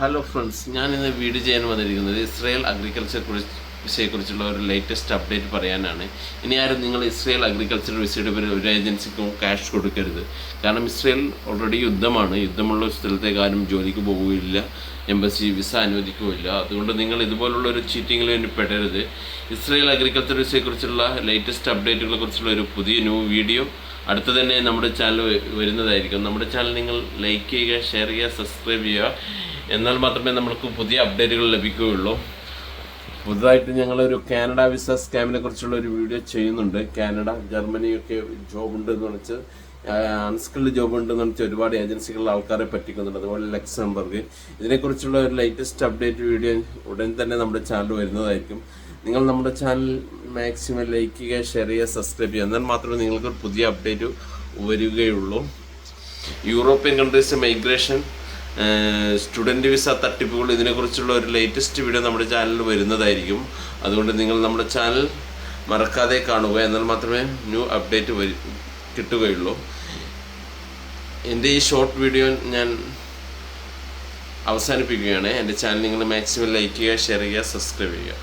Hello friends, ഞാനിന്ന് video ചെയ്യാൻ വന്നിരിക്കുന്നത് ഇസ്രായേൽ അഗ്രികൾച്ചർ വിസയെക്കുറിച്ചുള്ള ഒരു ലേറ്റസ്റ്റ് അപ്ഡേറ്റ് പറയാനാണ്. ഇനി ആരും നിങ്ങൾ ഇസ്രായേൽ അഗ്രികൾച്ചർ വിസയുടെ പേര് ഒരു ഏജൻസിക്കും ക്യാഷ് കൊടുക്കരുത്. കാരണം ഇസ്രായേൽ ഓൾറെഡി യുദ്ധമാണ്. യുദ്ധമുള്ള ഒരു സ്ഥലത്തേക്ക് ആരും ജോലിക്ക് പോവുകയില്ല, എംബസി വിസ അനുവദിക്കുകയില്ല. അതുകൊണ്ട് നിങ്ങൾ ഇതുപോലുള്ള ഒരു ചീറ്റിങ്ങിൽ വേണ്ടി പെടരുത്. ഇസ്രായേൽ അഗ്രികൾച്ചർ വിസയെക്കുറിച്ചുള്ള ലേറ്റസ്റ്റ് അപ്ഡേറ്റുകളെ കുറിച്ചുള്ള ഒരു പുതിയ വീഡിയോ അടുത്ത് തന്നെ നമ്മുടെ ചാനൽ വരുന്നതായിരിക്കും. നമ്മുടെ ചാനൽ നിങ്ങൾ ലൈക്ക് ചെയ്യുക, ഷെയർ ചെയ്യുക, സബ്സ്ക്രൈബ് ചെയ്യുക. എന്നാൽ മാത്രമേ നമുക്ക് പുതിയ അപ്ഡേറ്റുകൾ ലഭിക്കുകയുള്ളൂ. പുതുതായിട്ട് ഞങ്ങളൊരു കാനഡ വിസ സ്കാമിനെ കുറിച്ചുള്ള ഒരു വീഡിയോ ചെയ്യുന്നുണ്ട്. കാനഡ, ജർമ്മനിയൊക്കെ ജോബ് ഉണ്ടെന്ന് വെച്ച് അൺസ്കിൽഡ് ജോബ് ഉണ്ടെന്ന് വെച്ചാൽ ഒരുപാട് ഏജൻസികളിൽ ആൾക്കാരെ പറ്റിക്കുന്നുണ്ട്. അതുപോലെ ലക്സംബർഗ്, ഇതിനെക്കുറിച്ചുള്ള ഒരു ലേറ്റസ്റ്റ് അപ്ഡേറ്റ് വീഡിയോ ഉടൻ തന്നെ നമ്മുടെ ചാനൽ വരുന്നതായിരിക്കും. നിങ്ങൾ നമ്മുടെ ചാനൽ മാക്സിമം ലൈക്ക് ചെയ്യുക, ഷെയർ ചെയ്യുക, സബ്സ്ക്രൈബ് ചെയ്യുക. എന്നാൽ മാത്രമേ നിങ്ങൾക്ക് പുതിയ അപ്ഡേറ്റ് വരികയുള്ളൂ. European countries migration, student visa തട്ടിപ്പുകൾ, ഇതിനെക്കുറിച്ചുള്ള ഒരു ലേറ്റസ്റ്റ് വീഡിയോ നമ്മുടെ ചാനലിൽ വരുന്നതായിരിക്കും. അതുകൊണ്ട് നിങ്ങൾ നമ്മുടെ ചാനൽ മറക്കാതെ കാണുക. എന്നാൽ മാത്രമേ ന്യൂ അപ്ഡേറ്റ് കിട്ടുകയുള്ളൂ. എൻ്റെ ഈ ഷോർട്ട് വീഡിയോ ഞാൻ അവസാനിപ്പിക്കുകയാണ്. എൻ്റെ ചാനൽ നിങ്ങൾ മാക്സിമം ലൈക്ക് ചെയ്യുക, ഷെയർ ചെയ്യുക, സബ്സ്ക്രൈബ് ചെയ്യുക.